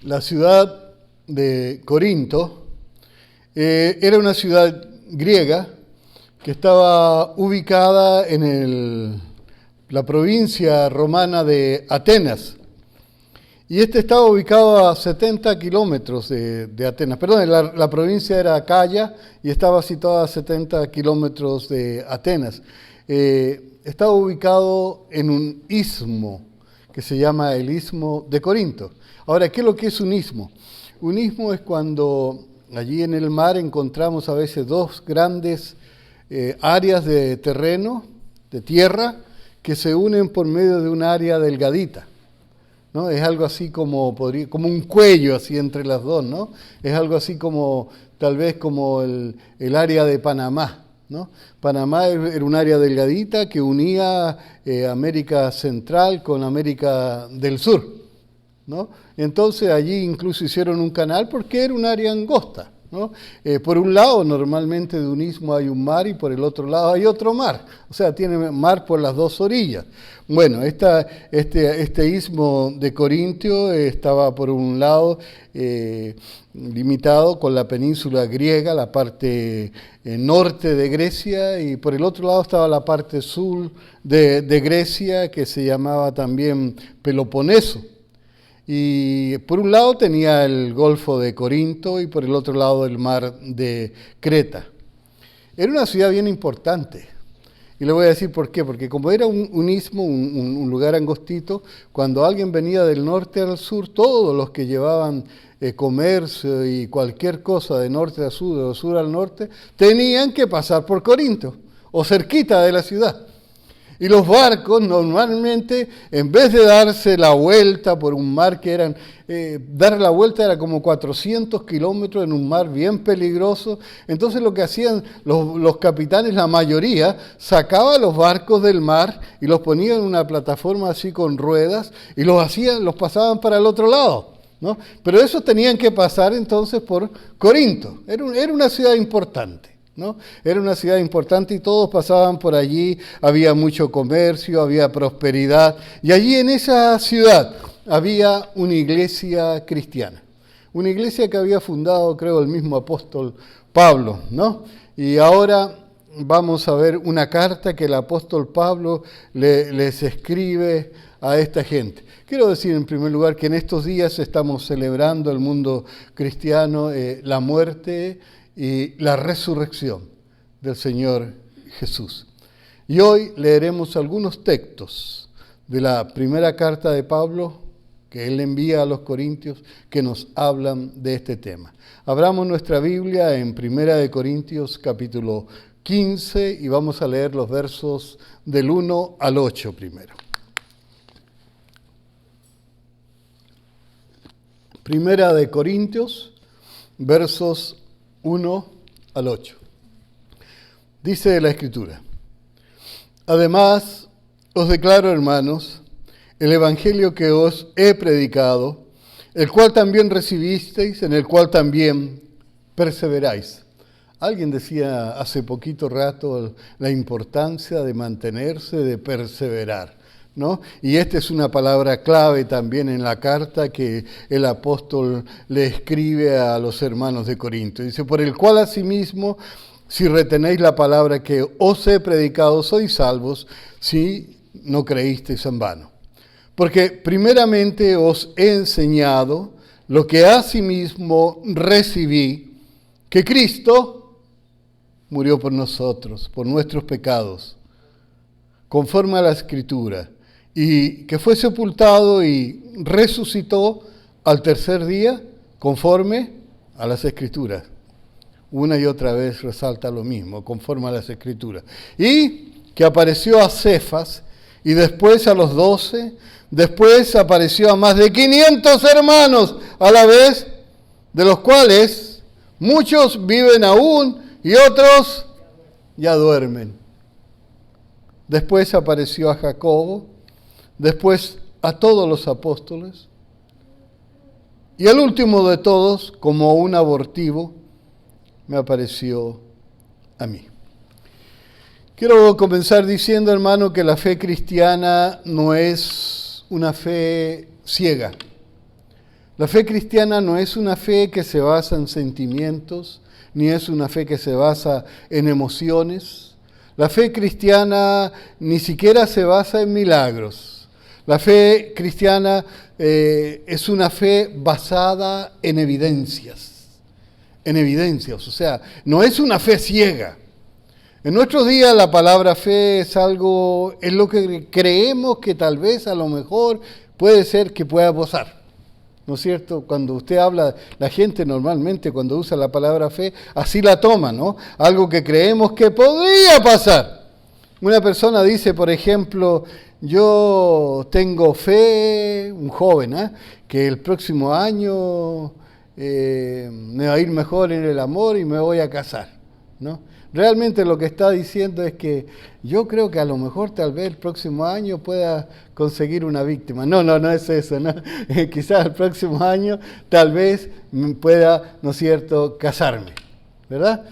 La ciudad de Corinto era una ciudad griega que estaba ubicada en la provincia romana de Atenas. Y estaba ubicado a 70 kilómetros de Atenas. Perdón, la provincia era Acaya y estaba situada a 70 kilómetros de Atenas. Estaba ubicado en un istmo que se llama el Istmo de Corinto. Ahora, ¿qué es lo que es un istmo? Un istmo es cuando allí en el mar encontramos a veces dos grandes áreas de terreno, de tierra, que se unen por medio de un área delgadita, ¿no? Es algo así como un cuello así entre las dos, ¿no? Es algo así como, tal vez como el área de Panamá, ¿no? Panamá era un área delgadita que unía América Central con América del Sur, ¿no? Entonces allí incluso hicieron un canal porque era un área angosta, ¿no? Por un lado normalmente de un istmo hay un mar y por el otro lado hay otro mar, o sea, tiene mar por las dos orillas. Bueno, este istmo de Corintio estaba por un lado limitado con la península griega, la parte norte de Grecia, y por el otro lado estaba la parte sur de Grecia, que se llamaba también Peloponeso. Y por un lado tenía el Golfo de Corinto y por el otro lado el mar de Creta. Era una ciudad bien importante. Y le voy a decir por qué. Porque como era un istmo, un lugar angostito, cuando alguien venía del norte al sur, todos los que llevaban comercio y cualquier cosa de norte a sur, de sur al norte, tenían que pasar por Corinto o cerquita de la ciudad. Y los barcos normalmente, en vez de darse la vuelta por un mar que eran, dar la vuelta era como 400 kilómetros en un mar bien peligroso. Entonces lo que hacían los capitanes, la mayoría, sacaban los barcos del mar y los ponían en una plataforma así con ruedas y los pasaban para el otro lado, ¿no? Pero esos tenían que pasar entonces por Corinto. Era una ciudad importante, ¿no? Era una ciudad importante y todos pasaban por allí, había mucho comercio, había prosperidad. Y allí en esa ciudad había una iglesia cristiana. Una iglesia que había fundado, creo, el mismo apóstol Pablo, ¿no? Y ahora vamos a ver una carta que el apóstol Pablo les escribe a esta gente. Quiero decir en primer lugar que en estos días estamos celebrando el mundo cristiano la muerte y la resurrección del Señor Jesús. Y hoy leeremos algunos textos de la primera carta de Pablo que él envía a los Corintios que nos hablan de este tema. Abramos nuestra Biblia en 1 Corintios capítulo 15 y vamos a leer los versos del 1 al 8 primero. 1 Corintios, versos 1 al 8. Dice la Escritura: Además, os declaro, hermanos, el evangelio que os he predicado, el cual también recibisteis, en el cual también perseveráis. Alguien decía hace poquito rato la importancia de mantenerse, de perseverar, ¿no? Y esta es una palabra clave también en la carta que el apóstol le escribe a los hermanos de Corinto. Dice: por el cual asimismo, si retenéis la palabra que os he predicado, sois salvos, si no creísteis en vano. Porque primeramente os he enseñado lo que asimismo recibí, que Cristo murió por nosotros, por nuestros pecados, conforme a la Escritura, y que fue sepultado y resucitó al tercer día, conforme a las Escrituras. Una y otra vez resalta lo mismo, conforme a las Escrituras. Y que apareció a Cefas, y después a los 12, después apareció a más de 500 hermanos a la vez, de los cuales muchos viven aún y otros ya duermen. Después apareció a Jacobo, después a todos los apóstoles, y el último de todos, como un abortivo, me apareció a mí. Quiero comenzar diciendo, hermano, que la fe cristiana no es una fe ciega. La fe cristiana no es una fe que se basa en sentimientos, ni es una fe que se basa en emociones. La fe cristiana ni siquiera se basa en milagros. La fe cristiana es una fe basada en evidencias, o sea, no es una fe ciega. En nuestros días la palabra fe es lo que creemos que tal vez a lo mejor puede ser que pueda pasar. ¿No es cierto? Cuando usted habla, la gente normalmente cuando usa la palabra fe, así la toma, ¿no? Algo que creemos que podría pasar. Una persona dice, por ejemplo, yo tengo fe, un joven, que el próximo año me va a ir mejor en el amor y me voy a casar, ¿no? Realmente lo que está diciendo es que yo creo que a lo mejor tal vez el próximo año pueda conseguir una víctima. No es eso, ¿no? Quizás el próximo año tal vez pueda, ¿no es cierto?, casarme, ¿verdad?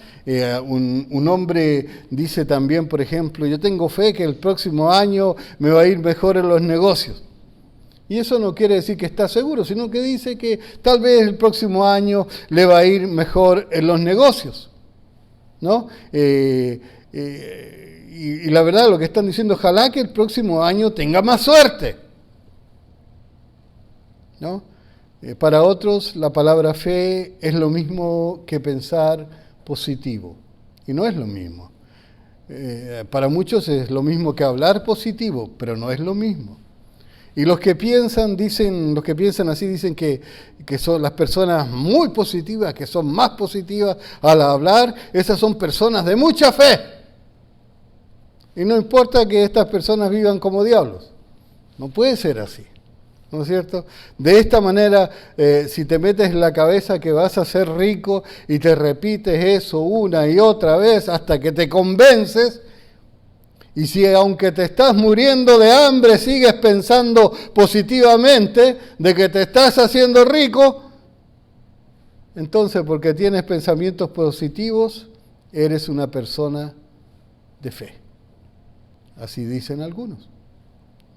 Un hombre dice también, por ejemplo, yo tengo fe que el próximo año me va a ir mejor en los negocios. Y eso no quiere decir que está seguro, sino que dice que tal vez el próximo año le va a ir mejor en los negocios, ¿no? Y la verdad lo que están diciendo, ojalá que el próximo año tenga más suerte, ¿no? Para otros la palabra fe es lo mismo que pensar positivo, y no es lo mismo. Para muchos es lo mismo que hablar positivo, pero no es lo mismo. Y los que piensan así dicen que son las personas muy positivas, que son más positivas al hablar, esas son personas de mucha fe. Y no importa que estas personas vivan como diablos. No puede ser así, ¿no es cierto? De esta manera, si te metes en la cabeza que vas a ser rico y te repites eso una y otra vez hasta que te convences, y si aunque te estás muriendo de hambre sigues pensando positivamente de que te estás haciendo rico, entonces porque tienes pensamientos positivos, eres una persona de fe. Así dicen algunos,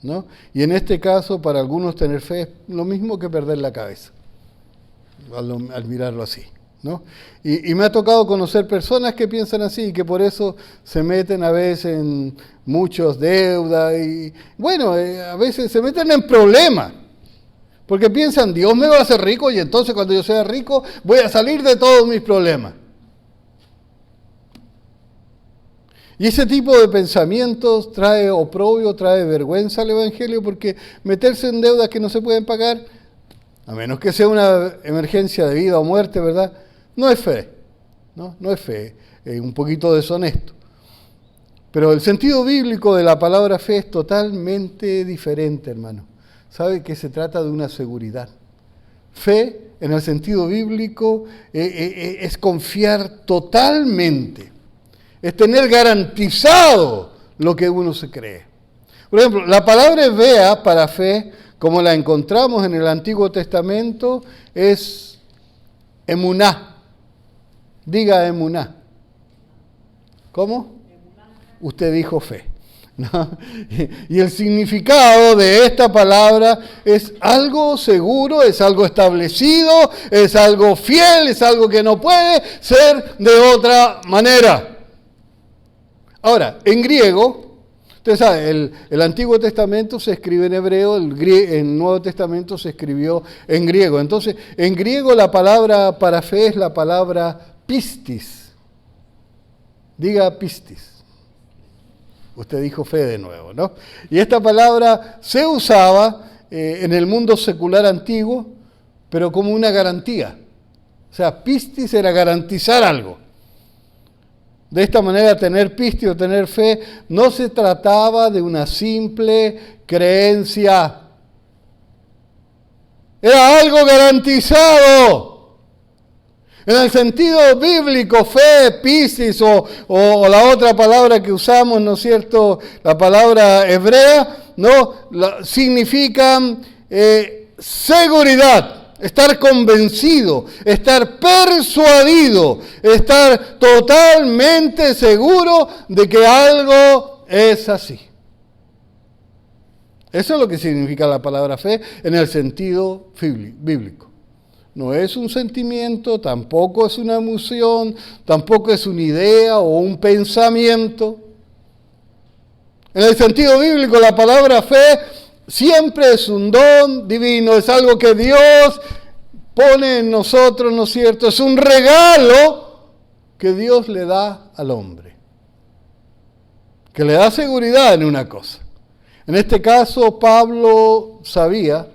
¿no? Y en este caso, para algunos tener fe es lo mismo que perder la cabeza, al mirarlo así, ¿no? Y me ha tocado conocer personas que piensan así y que por eso se meten a veces en muchos deudas y, bueno, a veces se meten en problemas, porque piensan, Dios me va a hacer rico y entonces cuando yo sea rico voy a salir de todos mis problemas. Y ese tipo de pensamientos trae oprobio, trae vergüenza al Evangelio, porque meterse en deudas que no se pueden pagar, a menos que sea una emergencia de vida o muerte, ¿verdad?, no es fe, no es fe, es un poquito deshonesto. Pero el sentido bíblico de la palabra fe es totalmente diferente, hermano. ¿Sabe que se trata de una seguridad? Fe, en el sentido bíblico, es confiar totalmente, es tener garantizado lo que uno se cree. Por ejemplo, la palabra hebrea para fe, como la encontramos en el Antiguo Testamento, es emuná. Diga emuná. ¿Cómo? Usted dijo fe, ¿no? Y el significado de esta palabra es algo seguro, es algo establecido, es algo fiel, es algo que no puede ser de otra manera. Ahora, en griego, usted sabe, el Antiguo Testamento se escribe en hebreo, el Nuevo Testamento se escribió en griego. Entonces, en griego la palabra para fe es la palabra pistis. Diga pistis. Usted dijo fe de nuevo, ¿no? Y esta palabra se usaba en el mundo secular antiguo, pero como una garantía. O sea, pistis era garantizar algo. De esta manera, tener pistis o tener fe no se trataba de una simple creencia. Era algo garantizado. En el sentido bíblico, fe, pistis o la otra palabra que usamos, ¿no es cierto?, la palabra hebrea, ¿no?, significan seguridad, estar convencido, estar persuadido, estar totalmente seguro de que algo es así. Eso es lo que significa la palabra fe en el sentido bíblico. no es un sentimiento, tampoco es una emoción, tampoco es una idea o un pensamiento. En el sentido bíblico, la palabra fe siempre es un don divino, es algo que Dios pone en nosotros, ¿no es cierto? Es un regalo que Dios le da al hombre, que le da seguridad en una cosa. En este caso, Pablo sabía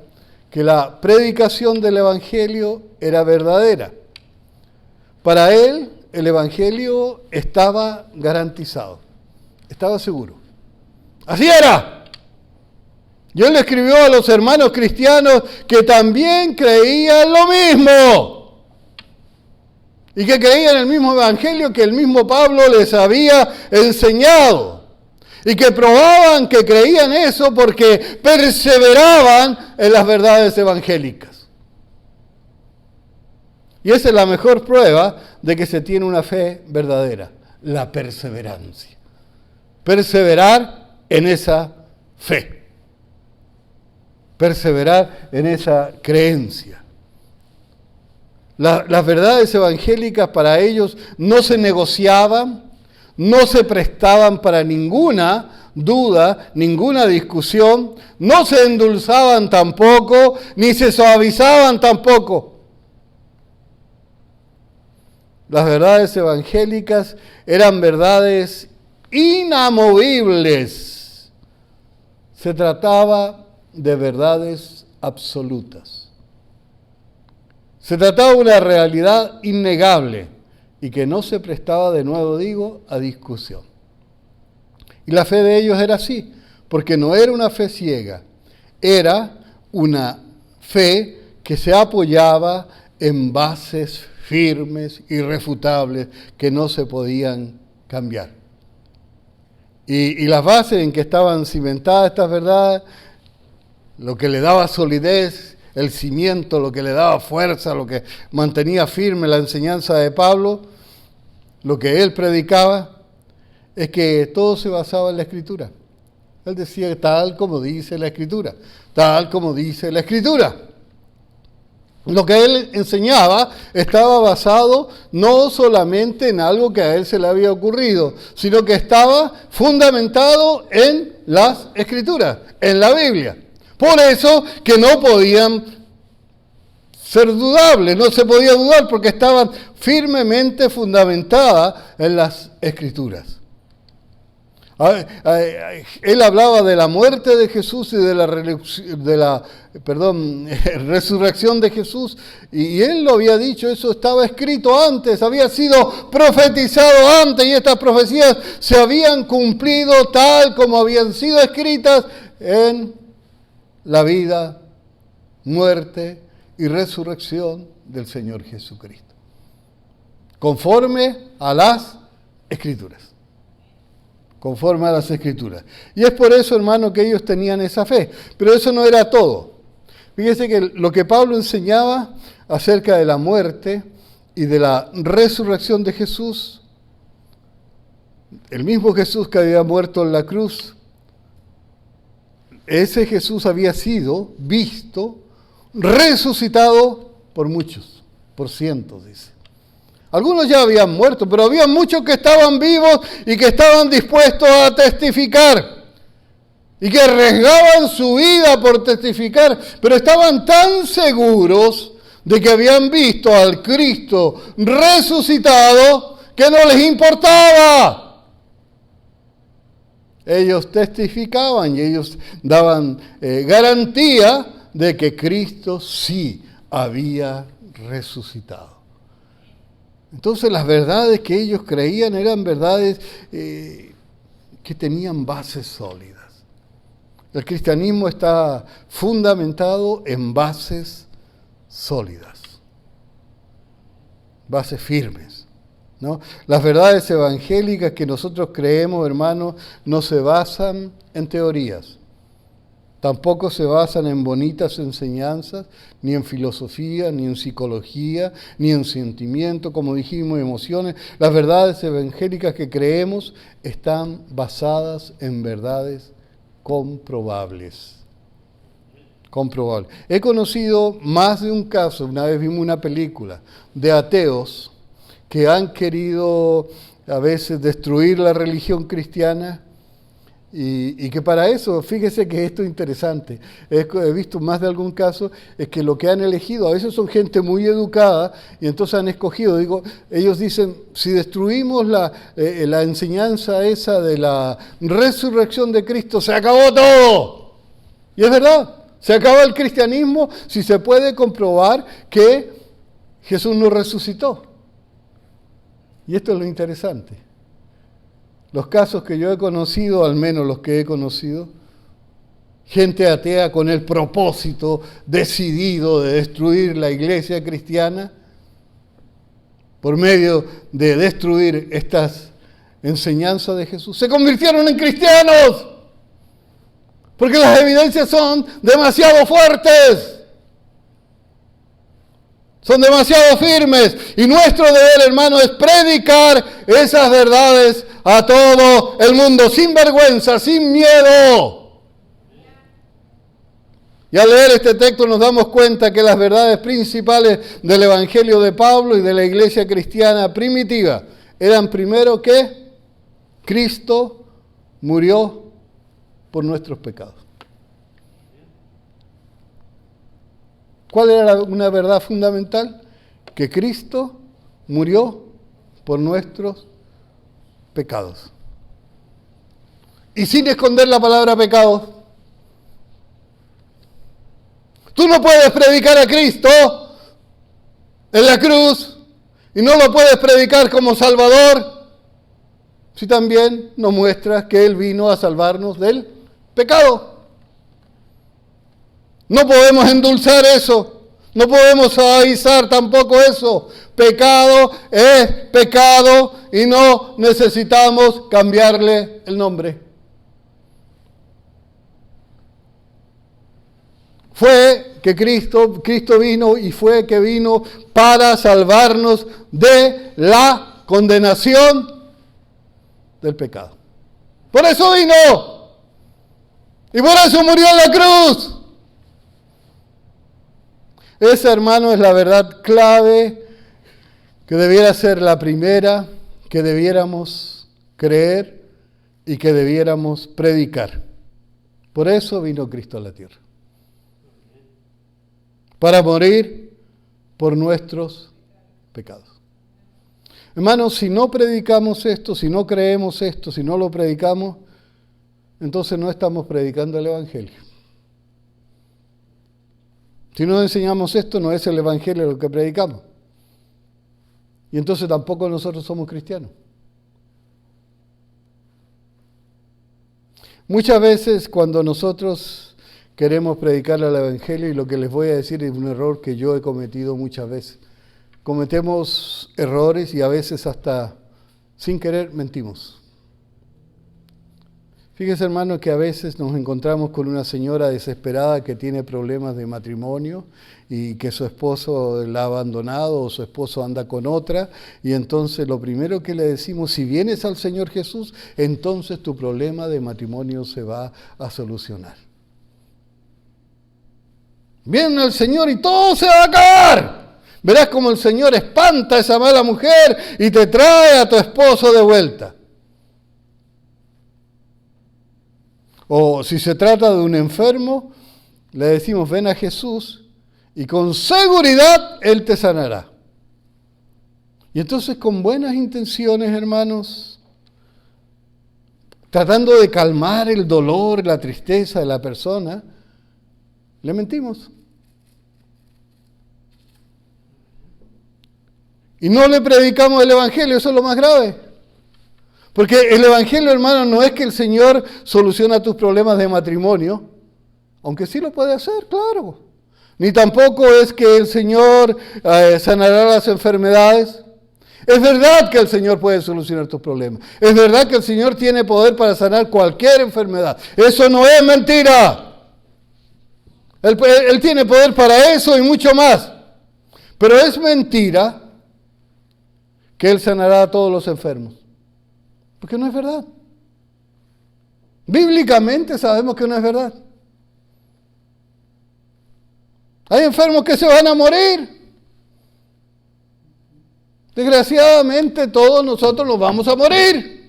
que la predicación del Evangelio era verdadera. Para él, el Evangelio estaba garantizado, estaba seguro. Así era. Y él le escribió a los hermanos cristianos que también creían lo mismo. Y que creían el mismo Evangelio que el mismo Pablo les había enseñado. Y que probaban que creían eso porque perseveraban en las verdades evangélicas. Y esa es la mejor prueba de que se tiene una fe verdadera, la perseverancia. Perseverar en esa fe. Perseverar en esa creencia. Las verdades evangélicas para ellos no se negociaban, no se prestaban para ninguna duda, ninguna discusión, no se endulzaban tampoco, ni se suavizaban tampoco. Las verdades evangélicas eran verdades inamovibles. Se trataba de verdades absolutas. Se trataba de una realidad innegable y que no se prestaba, de nuevo digo, a discusión. Y la fe de ellos era así, porque no era una fe ciega, era una fe que se apoyaba en bases firmes, irrefutables, que no se podían cambiar. Y las bases en que estaban cimentadas estas verdades, lo que le daba solidez, el cimiento, lo que le daba fuerza, lo que mantenía firme la enseñanza de Pablo, lo que él predicaba, es que todo se basaba en la Escritura. Él decía tal como dice la Escritura, tal como dice la Escritura. Lo que él enseñaba estaba basado no solamente en algo que a él se le había ocurrido, sino que estaba fundamentado en las Escrituras, en la Biblia. Por eso que no podían ser dudables, no se podía dudar porque estaban firmemente fundamentadas en las Escrituras. Él hablaba de la muerte de Jesús y de la resurrección de Jesús, y él lo había dicho, eso estaba escrito antes, había sido profetizado antes, y estas profecías se habían cumplido tal como habían sido escritas en la vida, muerte y resurrección del Señor Jesucristo, conforme a las Escrituras. Conforme a las Escrituras. Y es por eso, hermano, que ellos tenían esa fe. Pero eso no era todo. Fíjese que lo que Pablo enseñaba acerca de la muerte y de la resurrección de Jesús, el mismo Jesús que había muerto en la cruz, ese Jesús había sido visto, resucitado por muchos, por cientos, dice. Algunos ya habían muerto, pero había muchos que estaban vivos y que estaban dispuestos a testificar. Y que arriesgaban su vida por testificar, pero estaban tan seguros de que habían visto al Cristo resucitado que no les importaba. Ellos testificaban y ellos daban garantía de que Cristo sí había resucitado. Entonces las verdades que ellos creían eran verdades que tenían bases sólidas. El cristianismo está fundamentado en bases sólidas, bases firmes, ¿no? Las verdades evangélicas que nosotros creemos, hermanos, no se basan en teorías. Tampoco se basan en bonitas enseñanzas, ni en filosofía, ni en psicología, ni en sentimiento, como dijimos, emociones. Las verdades evangélicas que creemos están basadas en verdades comprobables. comprobable. He conocido más de un caso, una vez vimos una película, de ateos que han querido a veces destruir la religión cristiana y que para eso, fíjese que esto es interesante, he visto más de algún caso, es que lo que han elegido, a veces son gente muy educada y entonces han escogido, ellos dicen, si destruimos la enseñanza esa de la resurrección de Cristo, se acabó todo. Y es verdad, se acaba el cristianismo si se puede comprobar que Jesús no resucitó. Y esto es lo interesante. Los casos que yo he conocido, al menos los que he conocido, gente atea con el propósito decidido de destruir la iglesia cristiana por medio de destruir estas enseñanzas de Jesús, se convirtieron en cristianos porque las evidencias son demasiado fuertes. Son demasiado firmes y nuestro deber, hermano, es predicar esas verdades a todo el mundo, sin vergüenza, sin miedo. Y al leer este texto nos damos cuenta que las verdades principales del Evangelio de Pablo y de la iglesia cristiana primitiva eran primero que Cristo murió por nuestros pecados. ¿Cuál era una verdad fundamental? Que Cristo murió por nuestros pecados. Y sin esconder la palabra pecado. Tú no puedes predicar a Cristo en la cruz y no lo puedes predicar como Salvador si también no muestras que Él vino a salvarnos del pecado. No podemos endulzar eso, no podemos suavizar tampoco eso. Pecado es pecado y no necesitamos cambiarle el nombre. Fue que Cristo vino y fue que vino para salvarnos de la condenación del pecado. Por eso vino y por eso murió en la cruz. Esa, hermano, es la verdad clave que debiera ser la primera que debiéramos creer y que debiéramos predicar. Por eso vino Cristo a la tierra. Para morir por nuestros pecados. Hermanos, si no predicamos esto, si no creemos esto, si no lo predicamos, entonces no estamos predicando el Evangelio. Si no enseñamos esto, no es el Evangelio lo que predicamos. Y entonces tampoco nosotros somos cristianos. Muchas veces cuando nosotros queremos predicar el Evangelio, y lo que les voy a decir es un error que yo he cometido muchas veces. Cometemos errores y a veces hasta sin querer mentimos. Fíjese, hermano, que a veces nos encontramos con una señora desesperada que tiene problemas de matrimonio y que su esposo la ha abandonado o su esposo anda con otra, y entonces lo primero que le decimos, si vienes al Señor Jesús, entonces tu problema de matrimonio se va a solucionar. Vienen al Señor y todo se va a acabar. Verás como el Señor espanta a esa mala mujer y te trae a tu esposo de vuelta. O si se trata de un enfermo, le decimos, ven a Jesús y con seguridad Él te sanará. Y entonces con buenas intenciones, hermanos, tratando de calmar el dolor, la tristeza de la persona, le mentimos. Y no le predicamos el Evangelio, eso es lo más grave. Porque el Evangelio, hermano, no es que el Señor soluciona tus problemas de matrimonio, aunque sí lo puede hacer, claro. Ni tampoco es que el Señor sanará las enfermedades. Es verdad que el Señor puede solucionar tus problemas. Es verdad que el Señor tiene poder para sanar cualquier enfermedad. Eso no es mentira. Él tiene poder para eso y mucho más. Pero es mentira que Él sanará a todos los enfermos. Porque no es verdad. Bíblicamente sabemos que no es verdad. Hay enfermos que se van a morir. Desgraciadamente todos nosotros nos vamos a morir.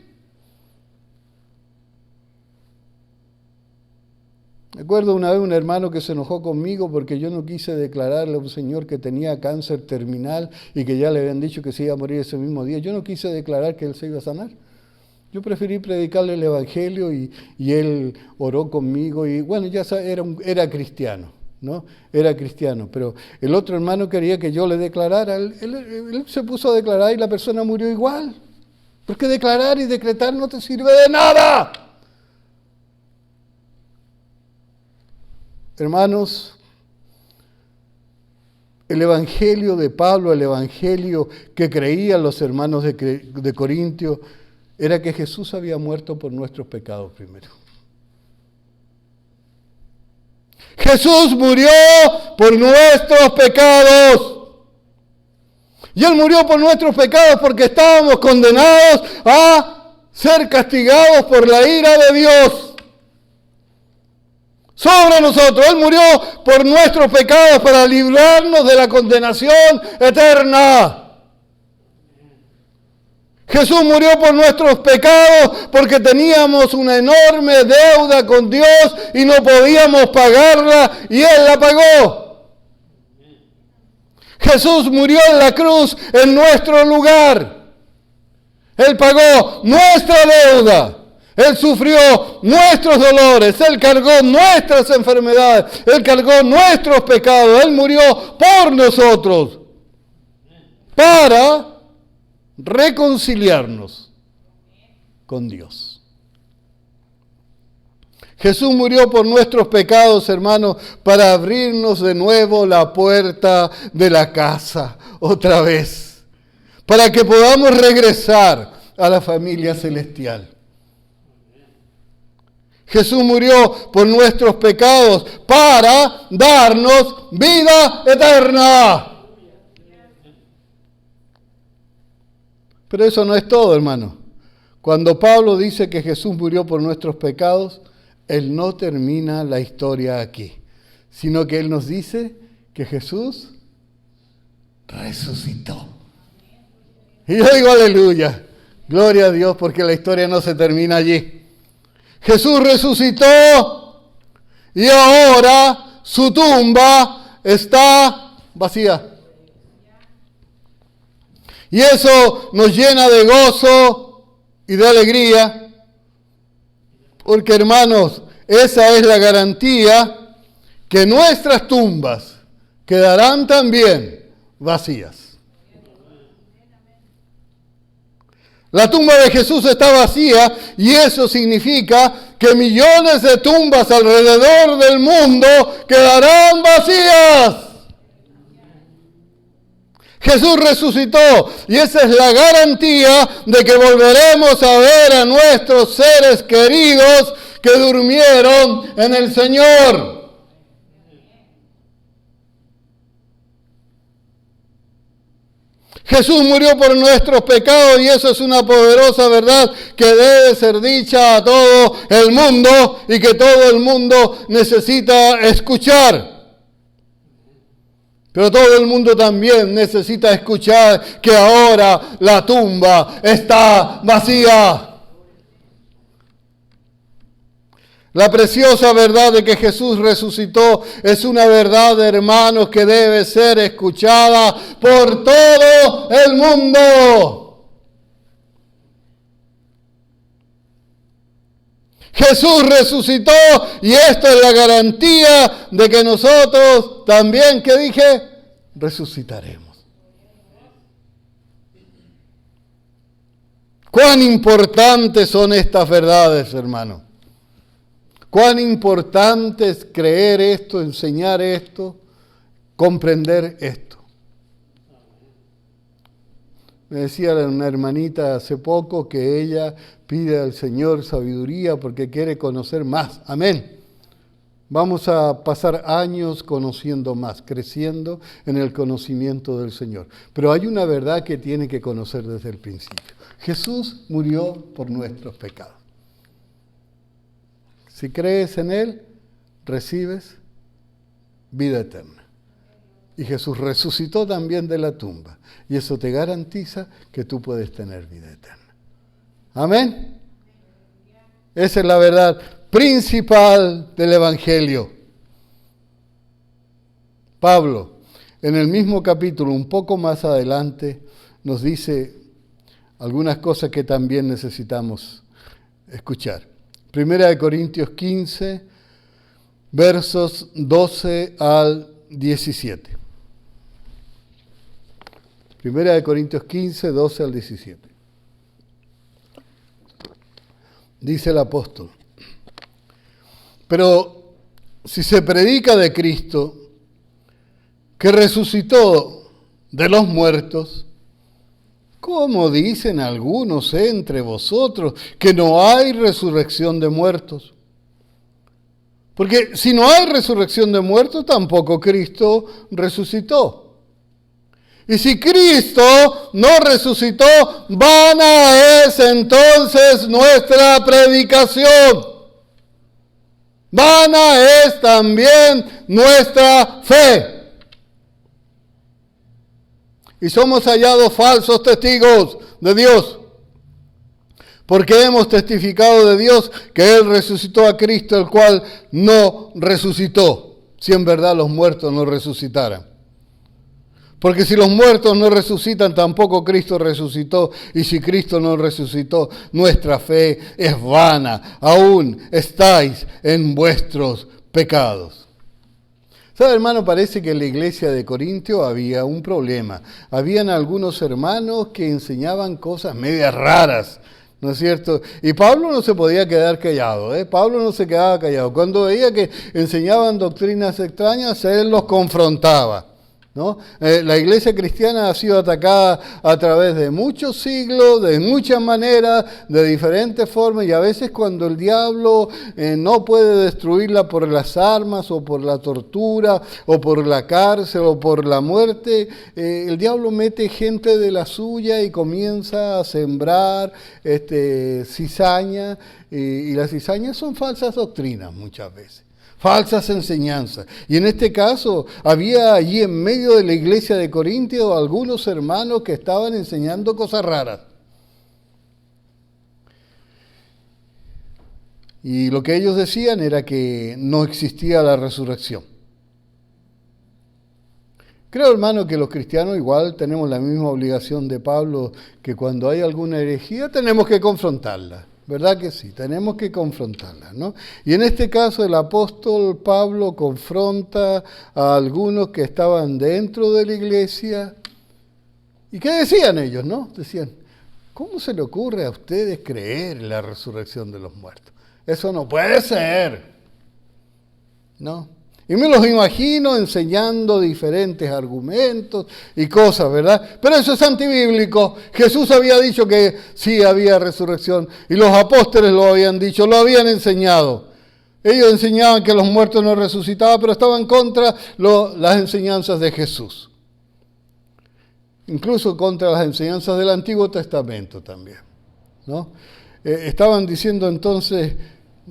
Recuerdo una vez un hermano que se enojó conmigo porque yo no quise declararle a un señor que tenía cáncer terminal y que ya le habían dicho que se iba a morir ese mismo día. Yo no quise declarar que él se iba a sanar. Yo preferí predicarle el evangelio y él oró conmigo y bueno, ya era cristiano, ¿no? Era cristiano, pero el otro hermano quería que yo le declarara. Él se puso a declarar y la persona murió igual. Porque declarar y decretar no te sirve de nada. Hermanos, el evangelio de Pablo, el evangelio que creían los hermanos de Corintio, era que Jesús había muerto por nuestros pecados primero. Jesús murió por nuestros pecados. Y Él murió por nuestros pecados porque estábamos condenados a ser castigados por la ira de Dios sobre nosotros. Él murió por nuestros pecados para librarnos de la condenación eterna. Jesús murió por nuestros pecados porque teníamos una enorme deuda con Dios y no podíamos pagarla y Él la pagó. Jesús murió en la cruz en nuestro lugar. Él pagó nuestra deuda. Él sufrió nuestros dolores, Él cargó nuestras enfermedades, Él cargó nuestros pecados, Él murió por nosotros para reconciliarnos con Dios. Jesús murió por nuestros pecados, hermanos, para abrirnos de nuevo la puerta de la casa otra vez, para que podamos regresar a la familia celestial. Jesús murió por nuestros pecados para darnos vida eterna. Pero eso no es todo, hermano. Cuando Pablo dice que Jesús murió por nuestros pecados, Él no termina la historia aquí, sino que Él nos dice que Jesús resucitó. Y yo digo aleluya, gloria a Dios, porque la historia no se termina allí. Jesús resucitó y ahora su tumba está vacía. Y eso nos llena de gozo y de alegría, porque hermanos, esa es la garantía que nuestras tumbas quedarán también vacías. La tumba de Jesús está vacía y eso significa que millones de tumbas alrededor del mundo quedarán vacías. Jesús resucitó y esa es la garantía de que volveremos a ver a nuestros seres queridos que durmieron en el Señor. Jesús murió por nuestros pecados y eso es una poderosa verdad que debe ser dicha a todo el mundo y que todo el mundo necesita escuchar. Pero todo el mundo también necesita escuchar que ahora la tumba está vacía. La preciosa verdad de que Jesús resucitó es una verdad, hermanos, que debe ser escuchada por todo el mundo. Jesús resucitó y esta es la garantía de que nosotros también, ¿qué dije? Resucitaremos. Cuán importantes son estas verdades, hermanos. Cuán importante es creer esto, enseñar esto, comprender esto. Me decía una hermanita hace poco que ella pide al Señor sabiduría porque quiere conocer más. Amén. Vamos a pasar años conociendo más, creciendo en el conocimiento del Señor. Pero hay una verdad que tiene que conocer desde el principio. Jesús murió por nuestros pecados. Si crees en Él, recibes vida eterna. Y Jesús resucitó también de la tumba. Y eso te garantiza que tú puedes tener vida eterna. Amén. Esa es la verdad principal del Evangelio. Pablo, en el mismo capítulo, un poco más adelante, nos dice algunas cosas que también necesitamos escuchar. Primera de Corintios 15, versos 12 al 17. Primera de Corintios 15, 12 al 17. Dice el apóstol: pero si se predica de Cristo, que resucitó de los muertos, ¿cómo dicen algunos entre vosotros que no hay resurrección de muertos? Porque si no hay resurrección de muertos, tampoco Cristo resucitó. Y si Cristo no resucitó, vana es entonces nuestra predicación. Vana es también nuestra fe. Y somos hallados falsos testigos de Dios, porque hemos testificado de Dios que Él resucitó a Cristo, el cual no resucitó, si en verdad los muertos no resucitaran. Porque si los muertos no resucitan, tampoco Cristo resucitó. Y si Cristo no resucitó, nuestra fe es vana. Aún estáis en vuestros pecados. ¿Sabe, hermano? Parece que en la iglesia de Corintio había un problema. Habían algunos hermanos que enseñaban cosas medias raras, ¿no es cierto? Y Pablo no se podía quedar callado, ¿eh? Pablo no se quedaba callado. Cuando veía que enseñaban doctrinas extrañas, él los confrontaba, ¿no? La iglesia cristiana ha sido atacada a través de muchos siglos, de muchas maneras, de diferentes formas, y a veces cuando el diablo no puede destruirla por las armas o por la tortura o por la cárcel o por la muerte, el diablo mete gente de la suya y comienza a sembrar cizaña, y las cizañas son falsas doctrinas muchas veces. Falsas enseñanzas. Y en este caso había allí en medio de la iglesia de Corintios algunos hermanos que estaban enseñando cosas raras. Y lo que ellos decían era que no existía la resurrección. Creo, hermano, que los cristianos igual tenemos la misma obligación de Pablo, que cuando hay alguna herejía tenemos que confrontarla. ¿Verdad que sí? Tenemos que confrontarla, ¿no? Y en este caso el apóstol Pablo confronta a algunos que estaban dentro de la iglesia. ¿Y qué decían ellos, no? Decían: ¿cómo se le ocurre a ustedes creer en la resurrección de los muertos? Eso no puede ser, ¿no? Y me los imagino enseñando diferentes argumentos y cosas, ¿verdad? Pero eso es antibíblico. Jesús había dicho que sí había resurrección y los apóstoles lo habían dicho, lo habían enseñado. Ellos enseñaban que los muertos no resucitaban, pero estaban contra las enseñanzas de Jesús. Incluso contra las enseñanzas del Antiguo Testamento también, ¿no? Estaban diciendo entonces,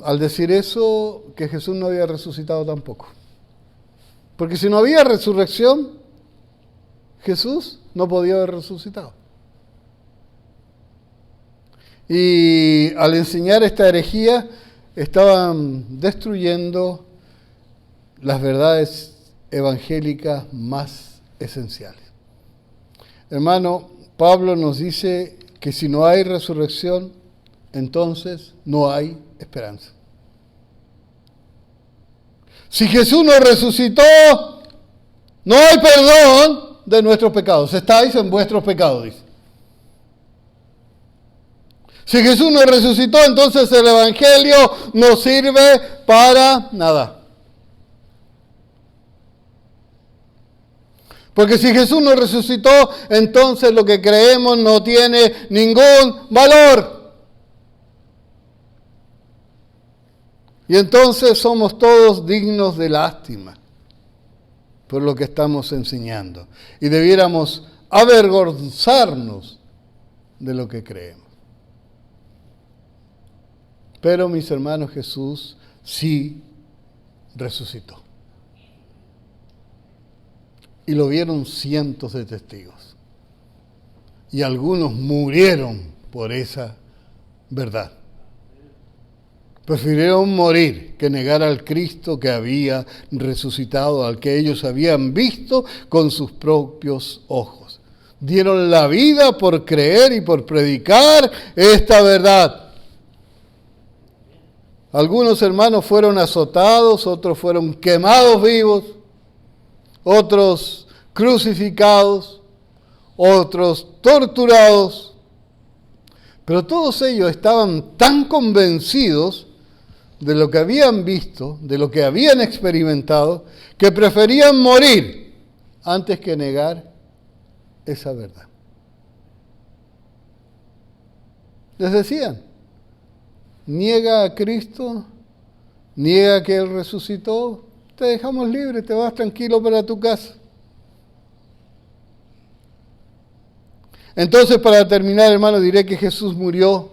al decir eso, que Jesús no había resucitado tampoco. Porque si no había resurrección, Jesús no podía haber resucitado. Y al enseñar esta herejía, estaban destruyendo las verdades evangélicas más esenciales. Hermano, Pablo nos dice que si no hay resurrección, entonces no hay esperanza. Si Jesús no resucitó, no hay perdón de nuestros pecados. Estáis en vuestros pecados, dice. Si Jesús no resucitó, entonces el Evangelio no sirve para nada. Porque si Jesús no resucitó, entonces lo que creemos no tiene ningún valor. Y entonces somos todos dignos de lástima por lo que estamos enseñando. Y debiéramos avergonzarnos de lo que creemos. Pero, mis hermanos, Jesús sí resucitó. y lo vieron cientos de testigos. Y algunos murieron por esa verdad. Prefirieron morir que negar al Cristo que había resucitado, al que ellos habían visto con sus propios ojos. Dieron la vida por creer y por predicar esta verdad. Algunos hermanos fueron azotados, otros fueron quemados vivos, otros crucificados, otros torturados. Pero todos ellos estaban tan convencidos de lo que habían visto, de lo que habían experimentado, que preferían morir antes que negar esa verdad. Les decían, niega a Cristo, niega que Él resucitó, te dejamos libre, te vas tranquilo para tu casa. Entonces, para terminar, hermano, diré que Jesús murió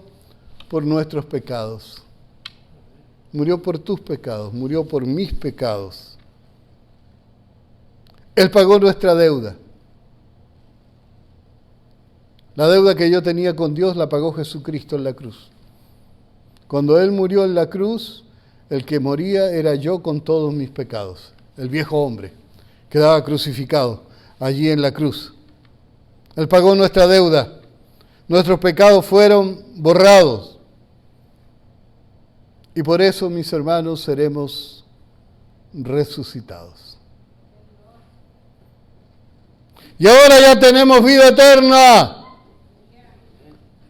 por nuestros pecados. Murió por tus pecados, murió por mis pecados. Él pagó nuestra deuda. La deuda que yo tenía con Dios la pagó Jesucristo en la cruz. Cuando Él murió en la cruz, el que moría era yo con todos mis pecados. El viejo hombre quedaba crucificado allí en la cruz. Él pagó nuestra deuda. Nuestros pecados fueron borrados. Y por eso, mis hermanos, seremos resucitados. Y ahora ya tenemos vida eterna.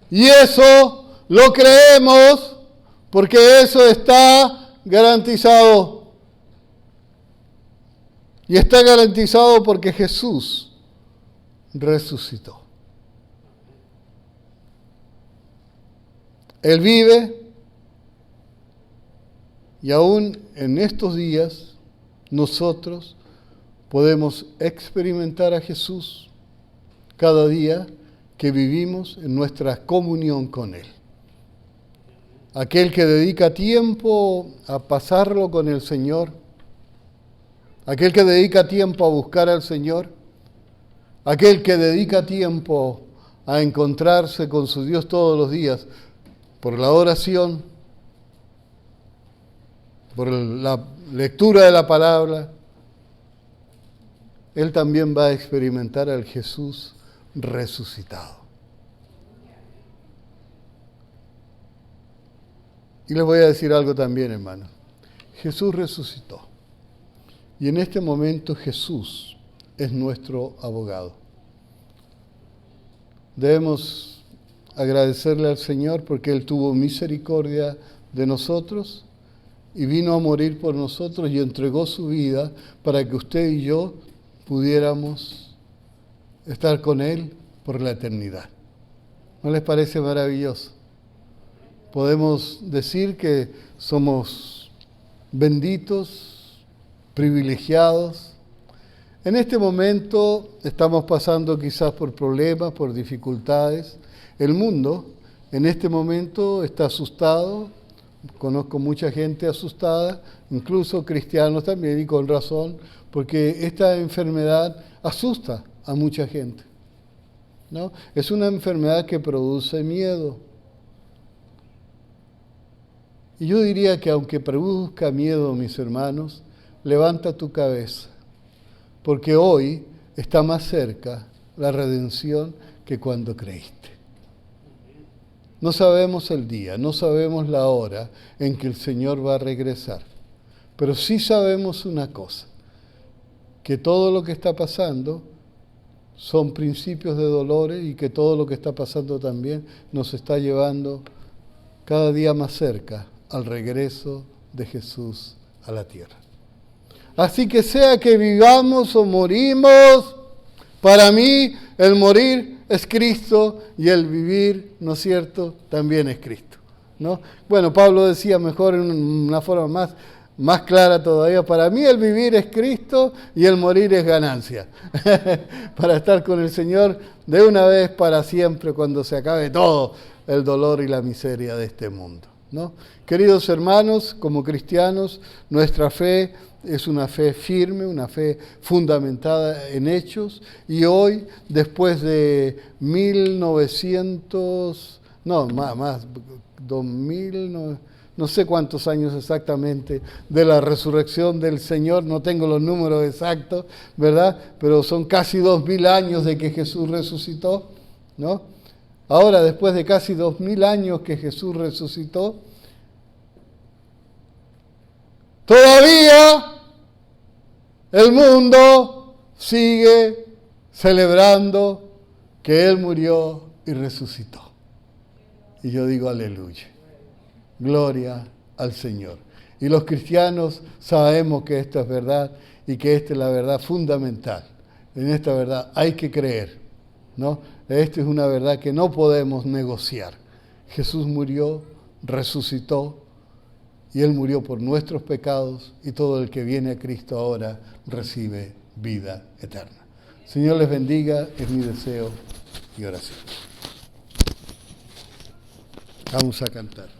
Y eso lo creemos porque eso está garantizado. Y está garantizado porque Jesús resucitó. Él vive y aún en estos días nosotros podemos experimentar a Jesús cada día que vivimos en nuestra comunión con Él. Aquel que dedica tiempo a pasarlo con el Señor, aquel que dedica tiempo a buscar al Señor, aquel que dedica tiempo a encontrarse con su Dios todos los días por la oración, por la lectura de la palabra, él también va a experimentar al Jesús resucitado. Y les voy a decir algo también, hermanos. Jesús resucitó. Y en este momento Jesús es nuestro abogado. Debemos agradecerle al Señor porque Él tuvo misericordia de nosotros y vino a morir por nosotros y entregó su vida para que usted y yo pudiéramos estar con Él por la eternidad. ¿No les parece maravilloso? Podemos decir que somos benditos, privilegiados. En este momento estamos pasando quizás por problemas, por dificultades. El mundo en este momento está asustado. Conozco mucha gente asustada, incluso cristianos también, y con razón, porque esta enfermedad asusta a mucha gente, ¿no? Es una enfermedad que produce miedo. Y yo diría que aunque produzca miedo, mis hermanos, levanta tu cabeza, porque hoy está más cerca la redención que cuando creíste. No sabemos el día, no sabemos la hora en que el Señor va a regresar, pero sí sabemos una cosa, que todo lo que está pasando son principios de dolores y que todo lo que está pasando también nos está llevando cada día más cerca al regreso de Jesús a la tierra. Así que sea que vivamos o morimos, para mí el morir es Cristo y el vivir, ¿no es cierto?, también es Cristo, ¿no? Bueno, Pablo decía mejor en una forma más clara todavía, para mí el vivir es Cristo y el morir es ganancia, para estar con el Señor de una vez para siempre cuando se acabe todo el dolor y la miseria de este mundo, ¿no? Queridos hermanos, como cristianos, nuestra fe es una fe firme, una fe fundamentada en hechos, y hoy, después de 1900, no, más, 2000, no sé cuántos años exactamente de la resurrección del Señor, no tengo los números exactos, ¿verdad? Pero son casi 2000 años de que Jesús resucitó, ¿no? Ahora, después de casi 2000 años que Jesús resucitó, todavía el mundo sigue celebrando que Él murió y resucitó. Y yo digo aleluya. Gloria al Señor. Y los cristianos sabemos que esto es verdad y que esta es la verdad fundamental. En esta verdad hay que creer, ¿no? Esta es una verdad que no podemos negociar. Jesús murió, resucitó, y Él murió por nuestros pecados, y todo el que viene a Cristo ahora recibe vida eterna. Señor les bendiga, es mi deseo y oración. Vamos a cantar.